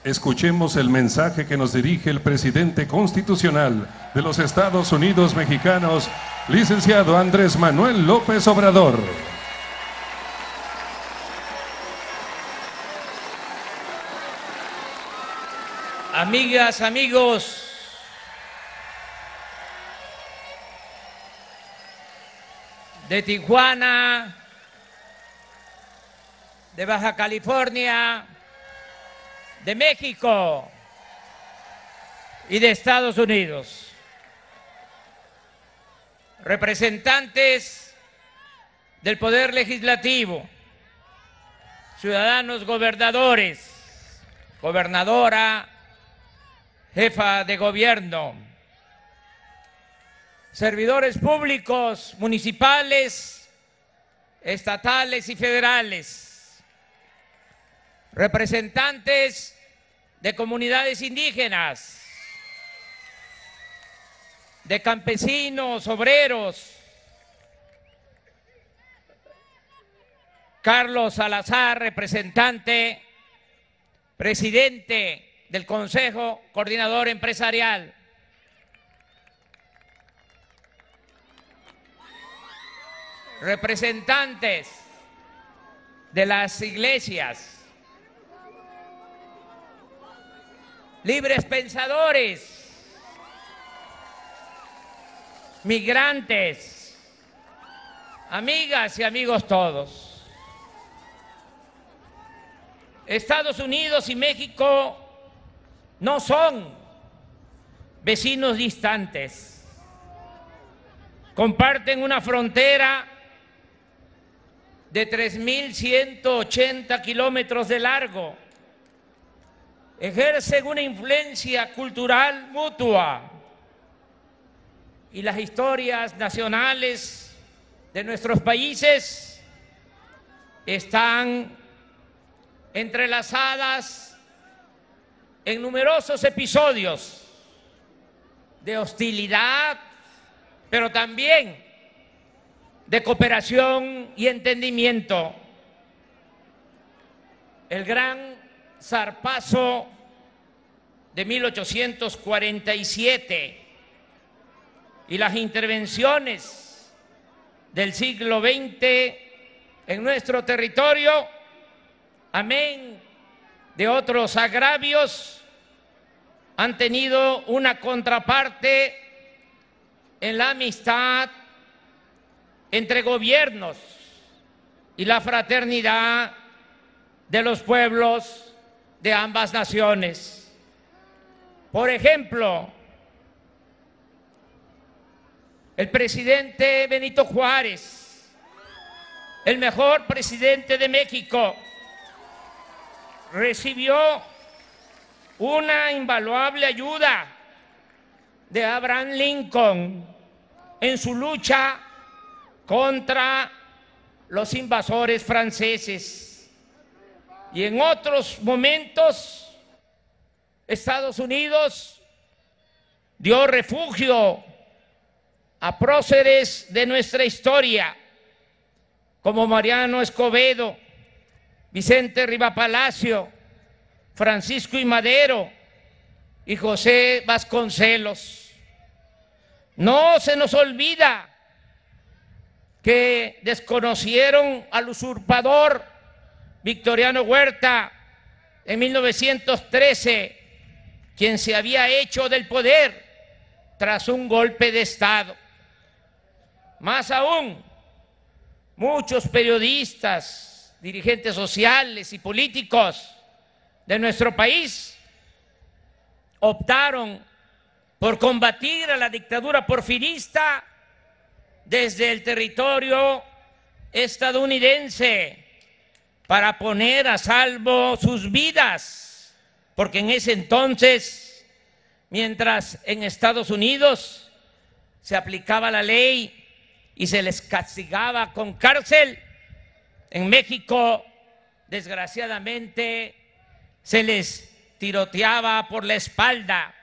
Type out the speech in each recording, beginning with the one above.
Escuchemos el mensaje que nos dirige el presidente constitucional de los Estados Unidos mexicanos, licenciado Andrés Manuel López Obrador. Amigas, amigos, de Tijuana, de Baja California, de México y de Estados Unidos, representantes del Poder Legislativo, ciudadanos gobernadores, gobernadora, jefa de gobierno, servidores públicos, municipales, estatales y federales, representantes de comunidades indígenas, de campesinos, obreros, Carlos Salazar, representante, presidente del Consejo Coordinador Empresarial, representantes de las iglesias, libres pensadores, migrantes, amigas y amigos todos. Estados Unidos y México no son vecinos distantes, comparten una frontera de 3.180 kilómetros de largo, ejercen una influencia cultural mutua y las historias nacionales de nuestros países están entrelazadas en numerosos episodios de hostilidad, pero también de cooperación y entendimiento. El gran zarpazo de 1847 y las intervenciones del siglo XX en nuestro territorio, amén de otros agravios, han tenido una contraparte en la amistad entre gobiernos y la fraternidad de los pueblos de ambas naciones. Por ejemplo, el presidente Benito Juárez, el mejor presidente de México, recibió una invaluable ayuda de Abraham Lincoln en su lucha contra los invasores franceses. Y en otros momentos, Estados Unidos dio refugio a próceres de nuestra historia, como Mariano Escobedo, Vicente Rivapalacio, Francisco I. Madero y José Vasconcelos. No se nos olvida que desconocieron al usurpador Victoriano Huerta en 1913, quien se había hecho del poder tras un golpe de Estado. Más aún, muchos periodistas, dirigentes sociales y políticos de nuestro país optaron por combatir a la dictadura porfirista desde el territorio estadounidense para poner a salvo sus vidas, porque en ese entonces, mientras en Estados Unidos se aplicaba la ley y se les castigaba con cárcel, en México, desgraciadamente, se les tiroteaba por la espalda,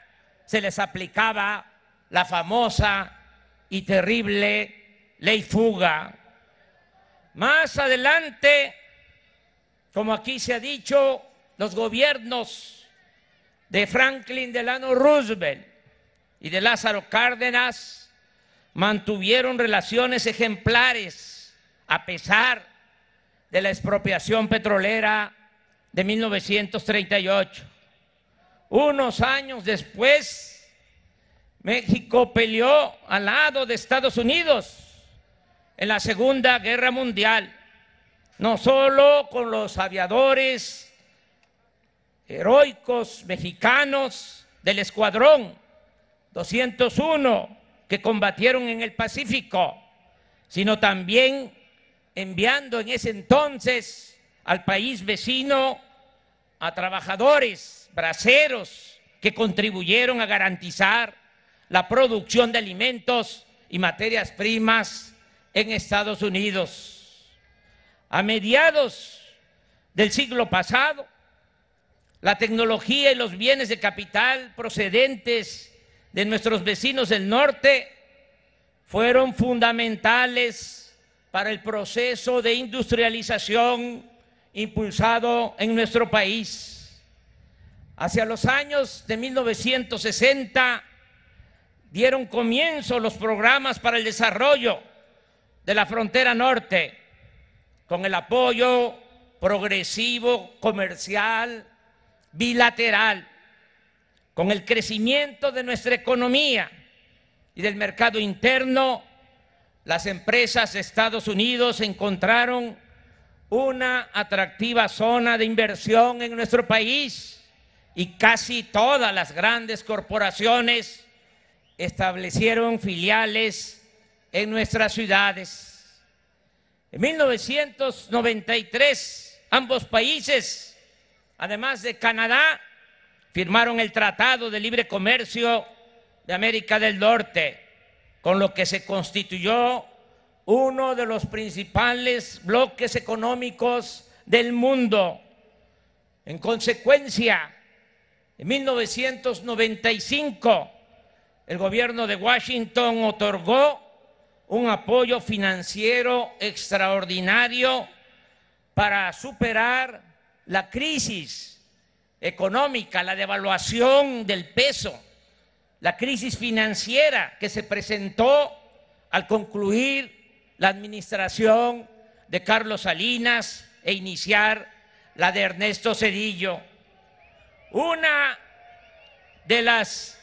se les aplicaba la famosa y terrible ley fuga. Más adelante, como aquí se ha dicho, los gobiernos de Franklin Delano Roosevelt y de Lázaro Cárdenas mantuvieron relaciones ejemplares a pesar de la expropiación petrolera de 1938. Unos años después, México peleó al lado de Estados Unidos en la Segunda Guerra Mundial, no solo con los aviadores heroicos mexicanos del Escuadrón 201 que combatieron en el Pacífico, sino también enviando en ese entonces al país vecino a trabajadores braceros que contribuyeron a garantizar la producción de alimentos y materias primas en Estados Unidos. A mediados del siglo pasado, la tecnología y los bienes de capital procedentes de nuestros vecinos del norte fueron fundamentales para el proceso de industrialización impulsado en nuestro país. Hacia los años de 1960 dieron comienzo los programas para el desarrollo de la frontera norte, con el apoyo progresivo, comercial, bilateral, con el crecimiento de nuestra economía y del mercado interno. Las empresas de Estados Unidos encontraron una atractiva zona de inversión en nuestro país y casi todas las grandes corporaciones establecieron filiales en nuestras ciudades. En 1993, ambos países, además de Canadá, firmaron el Tratado de Libre Comercio de América del Norte, con lo que se constituyó uno de los principales bloques económicos del mundo. En consecuencia, en 1995, el gobierno de Washington otorgó un apoyo financiero extraordinario para superar la crisis económica, la devaluación del peso, la crisis financiera que se presentó al concluir la administración de Carlos Salinas e iniciar la de Ernesto Zedillo. Una de las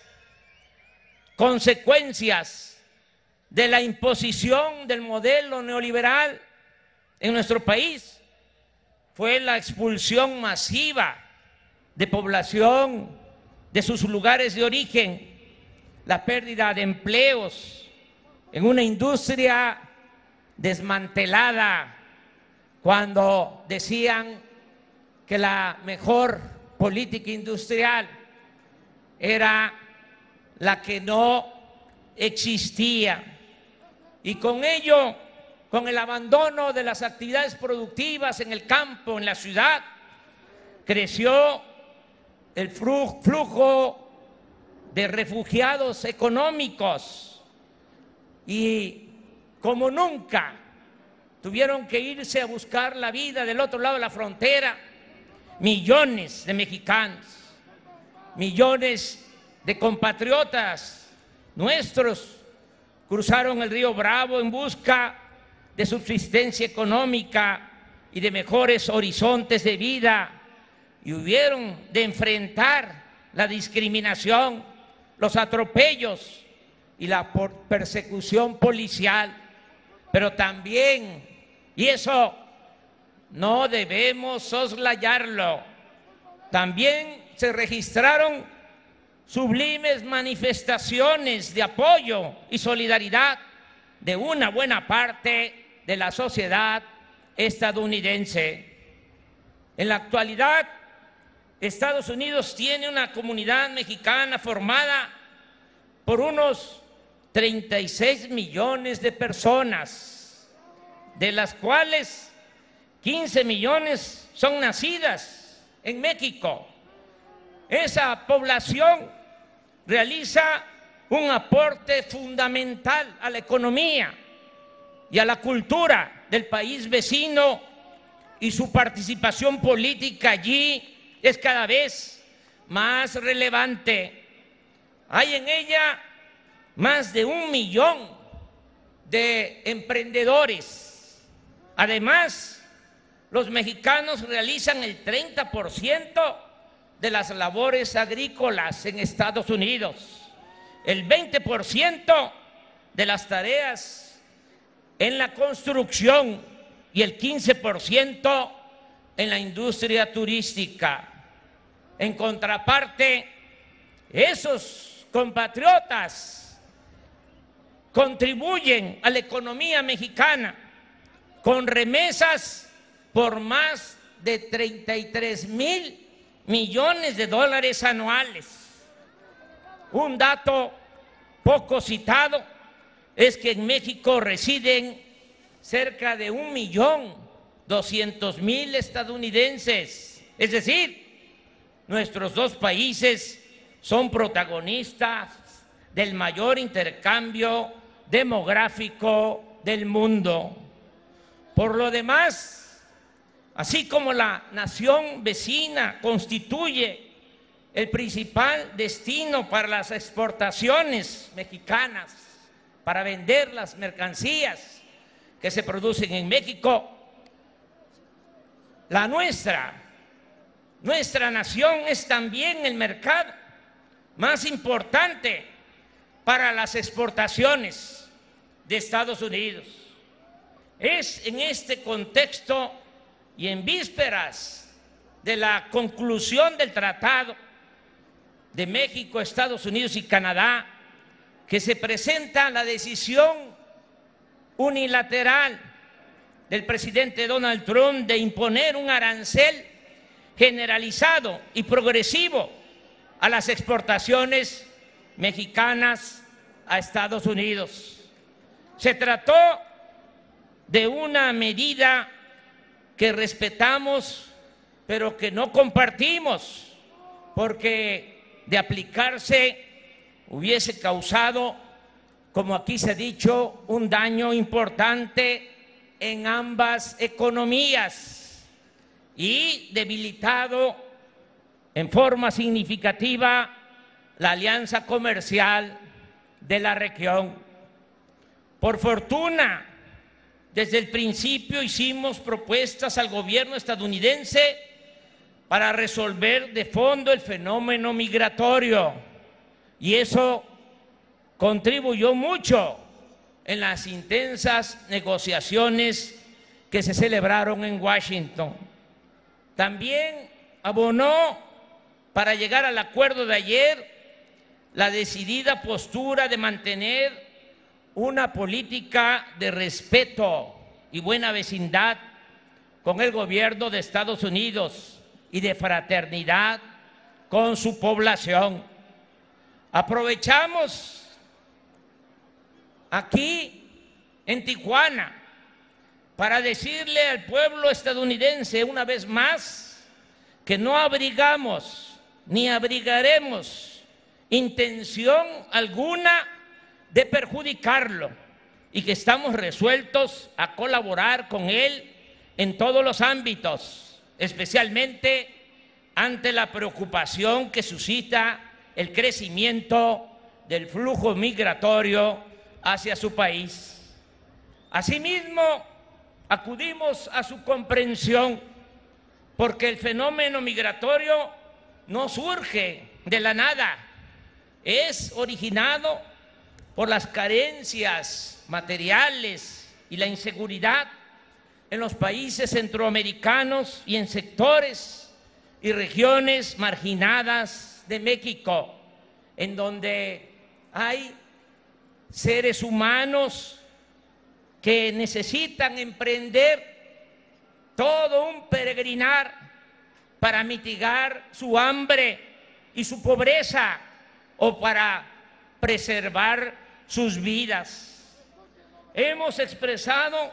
consecuencias de la imposición del modelo neoliberal en nuestro país fue la expulsión masiva de población de sus lugares de origen, la pérdida de empleos en una industria desmantelada, cuando decían que la mejor política industrial era la que no existía. Y con ello, con el abandono de las actividades productivas en el campo, en la ciudad, creció el flujo de refugiados económicos y como nunca tuvieron que irse a buscar la vida del otro lado de la frontera millones de mexicanos, millones de compatriotas nuestros cruzaron el río Bravo en busca de subsistencia económica y de mejores horizontes de vida, y hubieron de enfrentar la discriminación, los atropellos y la persecución policial. Pero también, y eso no debemos soslayarlo, también se registraron sublimes manifestaciones de apoyo y solidaridad de una buena parte de la sociedad estadounidense. En la actualidad, Estados Unidos tiene una comunidad mexicana formada por unos 36 millones de personas, de las cuales 15 millones son nacidas en México. Esa población realiza un aporte fundamental a la economía y a la cultura del país vecino, y su participación política allí es cada vez más relevante. Hay en ella más de 1 millón de emprendedores. Además, los mexicanos realizan el 30% de las labores agrícolas en Estados Unidos, el 20% de las tareas en la construcción y el 15% en la industria turística. En contraparte, esos compatriotas contribuyen a la economía mexicana con remesas por más de 33,000 millones de dólares anuales. Un dato poco citado es que en México residen cerca de 1,200,000 estadounidenses. Es decir, nuestros dos países son protagonistas del mayor intercambio demográfico del mundo. Por lo demás, así como la nación vecina constituye el principal destino para las exportaciones mexicanas, para vender las mercancías que se producen en México, la nuestra nación es también el mercado más importante para las exportaciones de Estados Unidos. Es en este contexto y en vísperas de la conclusión del Tratado de México, Estados Unidos y Canadá, que se presenta la decisión unilateral del presidente Donald Trump de imponer un arancel generalizado y progresivo a las exportaciones mexicanas a Estados Unidos. Se trató de una medida que respetamos, pero que no compartimos, porque de aplicarse hubiese causado, como aquí se ha dicho, un daño importante en ambas economías y debilitado en forma significativa la alianza comercial de la región. Por fortuna, desde el principio hicimos propuestas al gobierno estadounidense para resolver de fondo el fenómeno migratorio, y eso contribuyó mucho en las intensas negociaciones que se celebraron en Washington. También abonó para llegar al acuerdo de ayer la decidida postura de mantener una política de respeto y buena vecindad con el gobierno de Estados Unidos y de fraternidad con su población. Aprovechamos aquí en Tijuana para decirle al pueblo estadounidense una vez más que no abrigamos ni abrigaremos intención alguna de perjudicarlo y que estamos resueltos a colaborar con él en todos los ámbitos, especialmente ante la preocupación que suscita el crecimiento del flujo migratorio hacia su país. Asimismo, acudimos a su comprensión porque el fenómeno migratorio no surge de la nada, es originado por las carencias materiales y la inseguridad en los países centroamericanos y en sectores y regiones marginadas de México, en donde hay seres humanos que necesitan emprender todo un peregrinar para mitigar su hambre y su pobreza o para preservar sus vidas. Hemos expresado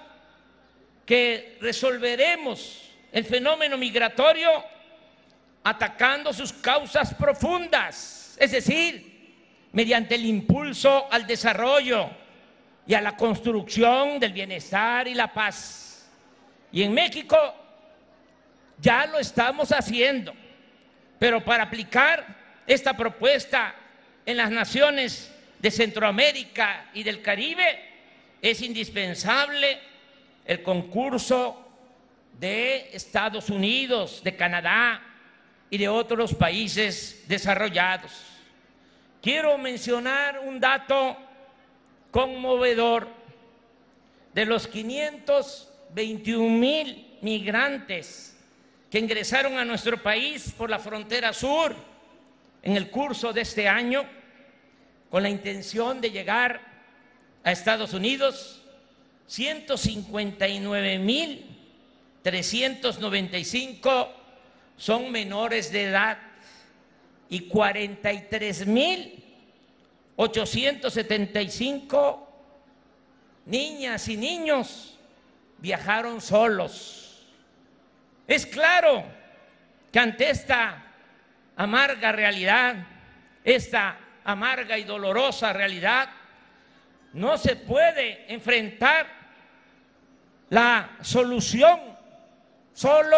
que resolveremos el fenómeno migratorio atacando sus causas profundas, es decir, mediante el impulso al desarrollo y a la construcción del bienestar y la paz. Y en México ya lo estamos haciendo. Pero para aplicar esta propuesta en las naciones de Centroamérica y del Caribe es indispensable el concurso de Estados Unidos, de Canadá y de otros países desarrollados. Quiero mencionar un dato conmovedor. De los 521,000 migrantes que ingresaron a nuestro país por la frontera sur en el curso de este año, con la intención de llegar a Estados Unidos, 159,395 son menores de edad y 43,875 niñas y niños viajaron solos. Es claro que ante esta amarga realidad, esta amarga y dolorosa realidad, no se puede enfrentar la solución solo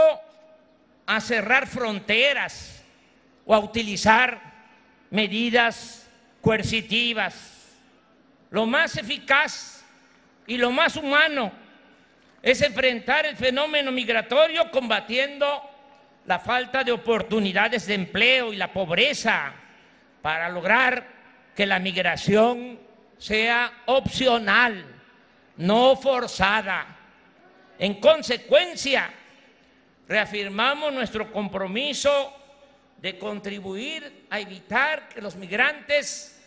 a cerrar fronteras o a utilizar medidas coercitivas. Lo más eficaz y lo más humano es enfrentar el fenómeno migratorio combatiendo la falta de oportunidades de empleo y la pobreza para lograr que la migración sea opcional, no forzada. En consecuencia, reafirmamos nuestro compromiso de contribuir a evitar que los migrantes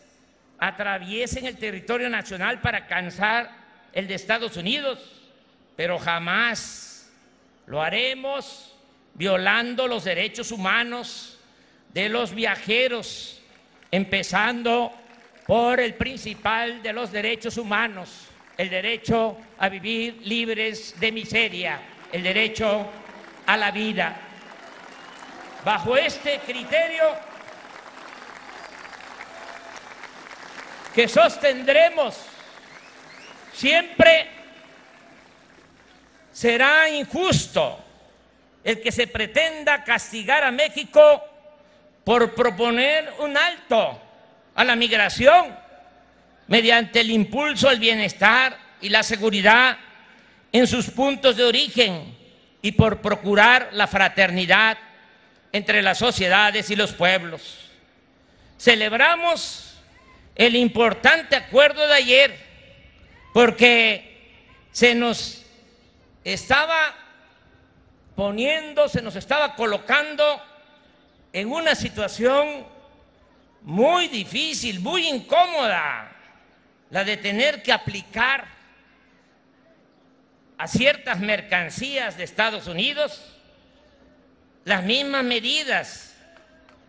atraviesen el territorio nacional para alcanzar el de Estados Unidos, pero jamás lo haremos violando los derechos humanos de los viajeros, empezando por el principal de los derechos humanos, el derecho a vivir libres de miseria, el derecho a la vida. Bajo este criterio que sostendremos, siempre será injusto el que se pretenda castigar a México por proponer un alto a la migración mediante el impulso al bienestar y la seguridad en sus puntos de origen y por procurar la fraternidad entre las sociedades y los pueblos. Celebramos el importante acuerdo de ayer porque se nos estaba colocando en una situación muy difícil, muy incómoda, la de tener que aplicar a ciertas mercancías de Estados Unidos las mismas medidas,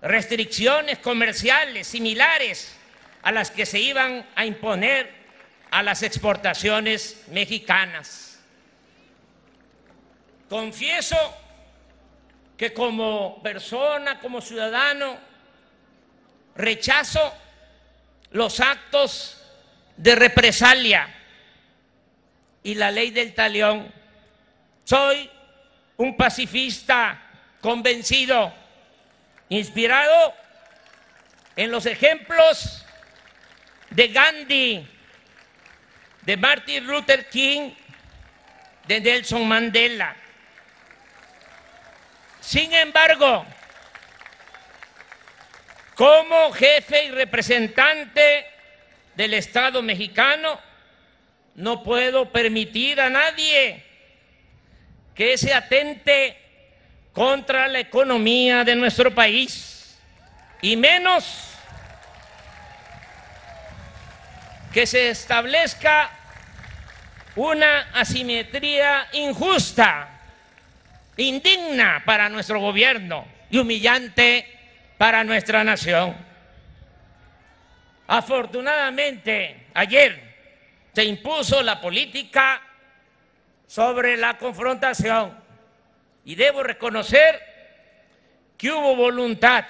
restricciones comerciales similares a las que se iban a imponer a las exportaciones mexicanas. Confieso que como persona, como ciudadano, rechazo los actos de represalia y la ley del talión. Soy un pacifista convencido, inspirado en los ejemplos de Gandhi, de Martin Luther King, de Nelson Mandela. Sin embargo, como jefe y representante del Estado mexicano, no puedo permitir a nadie que se atente contra la economía de nuestro país, y menos que se establezca una asimetría injusta, indigna para nuestro gobierno y humillante para nuestra nación. Afortunadamente, ayer se impuso la política sobre la confrontación y debo reconocer que hubo voluntad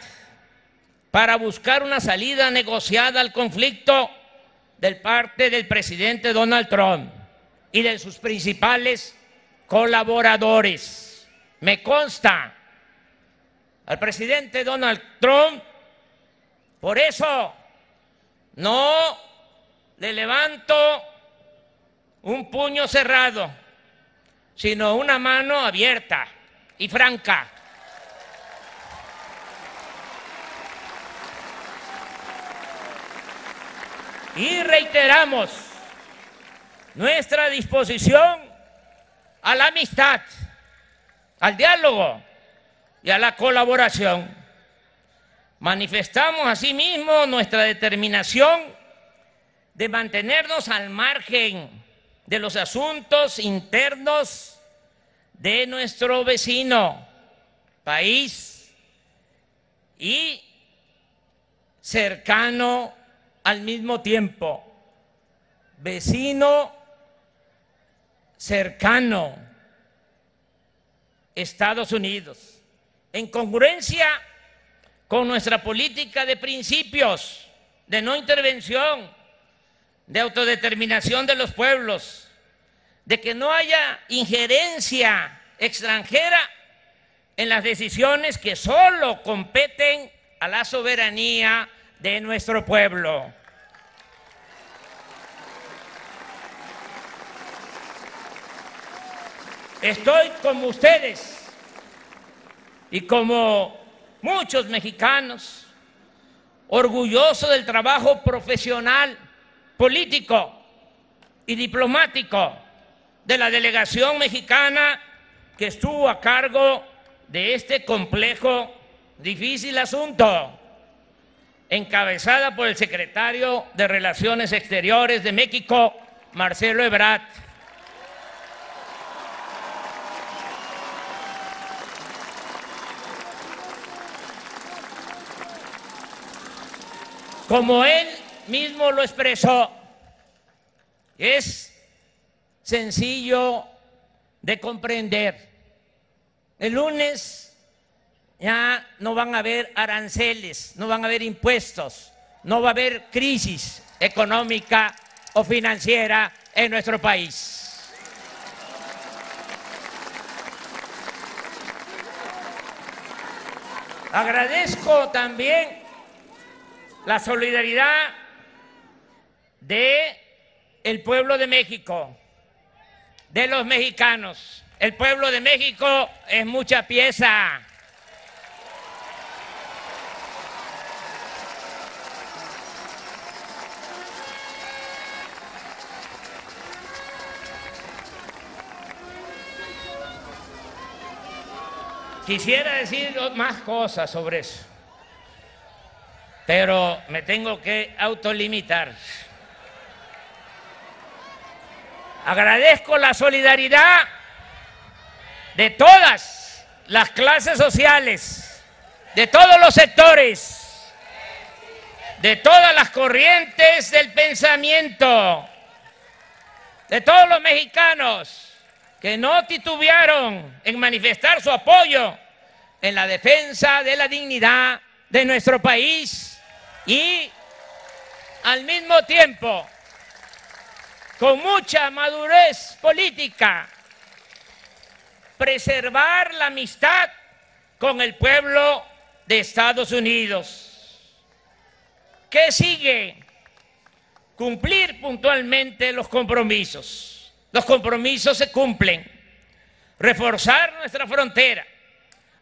para buscar una salida negociada al conflicto de parte del presidente Donald Trump y de sus principales colaboradores. Me consta, al presidente Donald Trump. Por eso no le levanto un puño cerrado, sino una mano abierta y franca. Y reiteramos nuestra disposición a la amistad, al diálogo y a la colaboración. Manifestamos asimismo nuestra determinación de mantenernos al margen de los asuntos internos de nuestro vecino país y cercano al mismo tiempo, vecino cercano, Estados Unidos, en congruencia con nuestra política de principios, de no intervención, de autodeterminación de los pueblos, de que no haya injerencia extranjera en las decisiones que solo competen a la soberanía de nuestro pueblo. Estoy como ustedes y como muchos mexicanos, orgulloso del trabajo profesional, político y diplomático de la delegación mexicana que estuvo a cargo de este complejo, difícil asunto, encabezada por el secretario de Relaciones Exteriores de México, Marcelo Ebrard. Como él mismo lo expresó, es sencillo de comprender. El lunes ya no van a haber aranceles, no van a haber impuestos, no va a haber crisis económica o financiera en nuestro país. Agradezco también la solidaridad del pueblo de México, de los mexicanos. El pueblo de México es mucha pieza. Quisiera decir más cosas sobre eso, pero me tengo que autolimitar. Agradezco la solidaridad de todas las clases sociales, de todos los sectores, de todas las corrientes del pensamiento, de todos los mexicanos que no titubearon en manifestar su apoyo en la defensa de la dignidad de nuestro país y al mismo tiempo con mucha madurez política preservar la amistad con el pueblo de Estados Unidos. ¿Qué sigue? Cumplir puntualmente los compromisos. Los compromisos se cumplen. Reforzar nuestra frontera,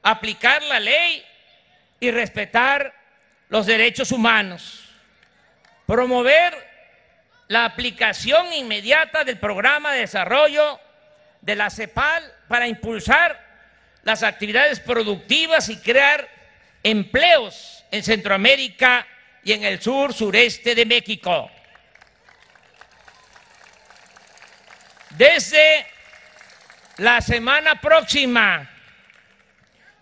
aplicar la ley y respetar los derechos humanos. Promover la aplicación inmediata del programa de desarrollo de la CEPAL para impulsar las actividades productivas y crear empleos en Centroamérica y en el sur-sureste de México. Desde la semana próxima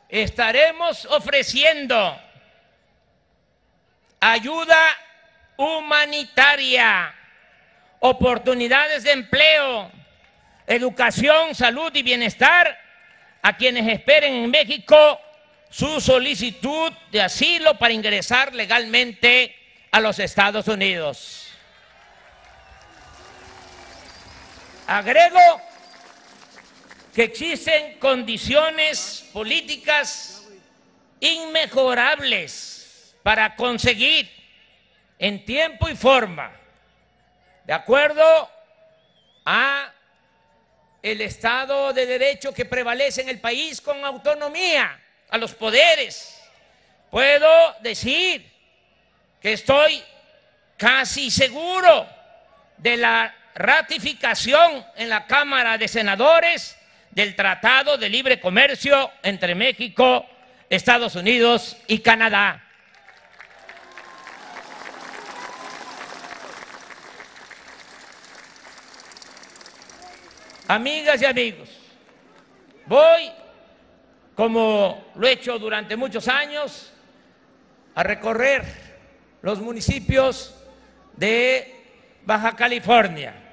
estaremos ofreciendo ayuda humanitaria, oportunidades de empleo, educación, salud y bienestar a quienes esperen en México su solicitud de asilo para ingresar legalmente a los Estados Unidos. Agrego que existen condiciones políticas inmejorables para conseguir en tiempo y forma, de acuerdo a el Estado de Derecho que prevalece en el país, con autonomía a los poderes. Puedo decir que estoy casi seguro de la ratificación en la Cámara de Senadores del Tratado de Libre Comercio entre México, Estados Unidos y Canadá. Amigas y amigos, voy, como lo he hecho durante muchos años, a recorrer los municipios de Baja California.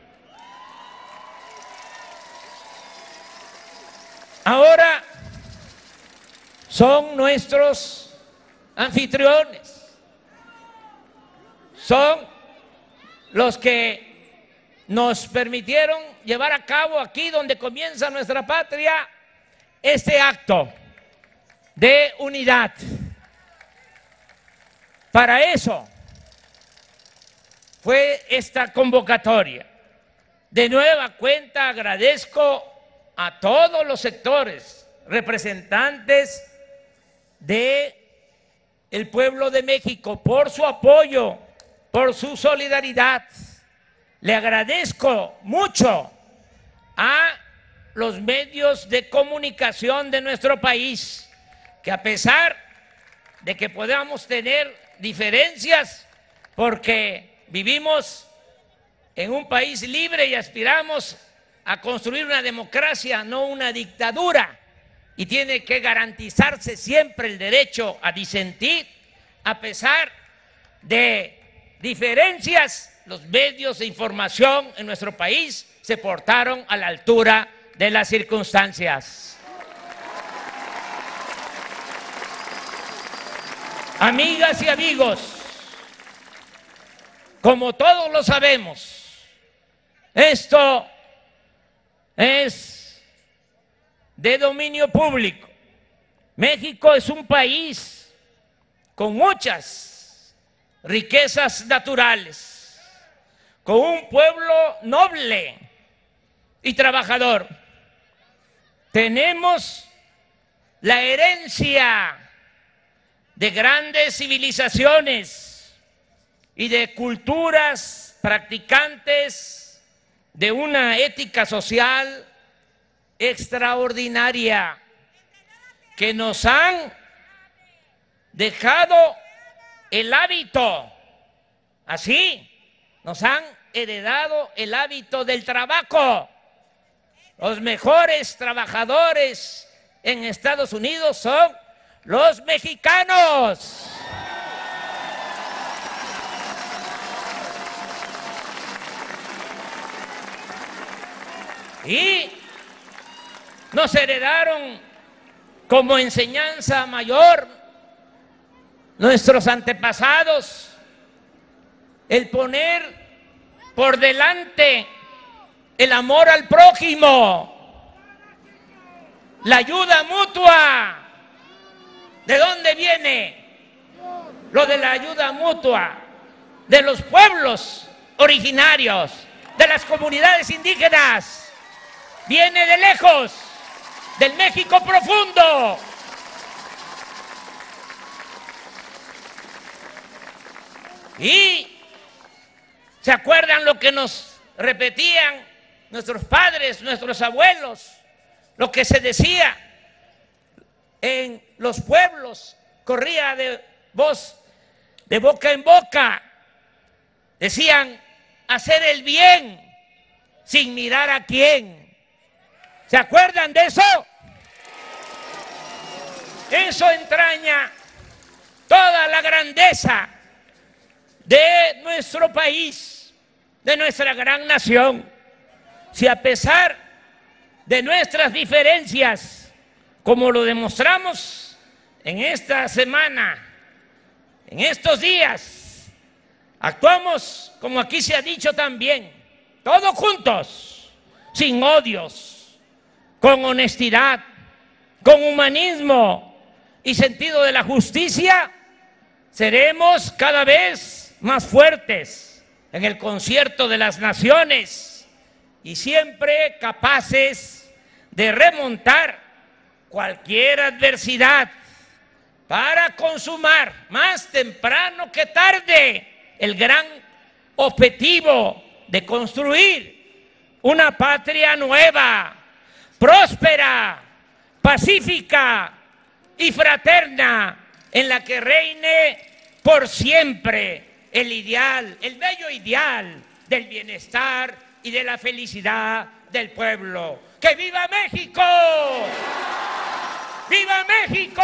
Ahora son nuestros anfitriones, son los que nos permitieron llevar a cabo aquí donde comienza nuestra patria este acto de unidad. Para eso fue esta convocatoria. De nueva cuenta agradezco a todos los sectores representantes del pueblo de México por su apoyo, por su solidaridad. Le agradezco mucho a los medios de comunicación de nuestro país, que a pesar de que podamos tener diferencias, porque vivimos en un país libre y aspiramos a construir una democracia, no una dictadura, y tiene que garantizarse siempre el derecho a disentir, a pesar de diferencias. Los medios de información en nuestro país se portaron a la altura de las circunstancias. Amigas y amigos, como todos lo sabemos, esto es de dominio público. México es un país con muchas riquezas naturales, con un pueblo noble y trabajador. Tenemos la herencia de grandes civilizaciones y de culturas practicantes de una ética social extraordinaria, que nos han dejado el hábito, así, nos han heredado el hábito del trabajo. Los mejores trabajadores en Estados Unidos son los mexicanos. Y nos heredaron como enseñanza mayor nuestros antepasados el poner por delante el amor al prójimo, la ayuda mutua. ¿De dónde viene lo de la ayuda mutua? De los pueblos originarios, de las comunidades indígenas. Viene de lejos, del México profundo. Y ¿se acuerdan lo que nos repetían nuestros padres, nuestros abuelos? Lo que se decía en los pueblos, corría de voz, de boca en boca. Decían, hacer el bien sin mirar a quién. ¿Se acuerdan de eso? Eso entraña toda la grandeza de nuestro país, de nuestra gran nación. Si a pesar de nuestras diferencias, como lo demostramos en esta semana, en estos días, actuamos, como aquí se ha dicho también, todos juntos, sin odios, con honestidad, con humanismo, y sentido de la justicia, seremos cada vez más fuertes en el concierto de las naciones y siempre capaces de remontar cualquier adversidad para consumar más temprano que tarde el gran objetivo de construir una patria nueva, próspera, pacífica y fraterna, en la que reine por siempre el ideal, el bello ideal del bienestar y de la felicidad del pueblo. ¡Que viva México! ¡Viva México!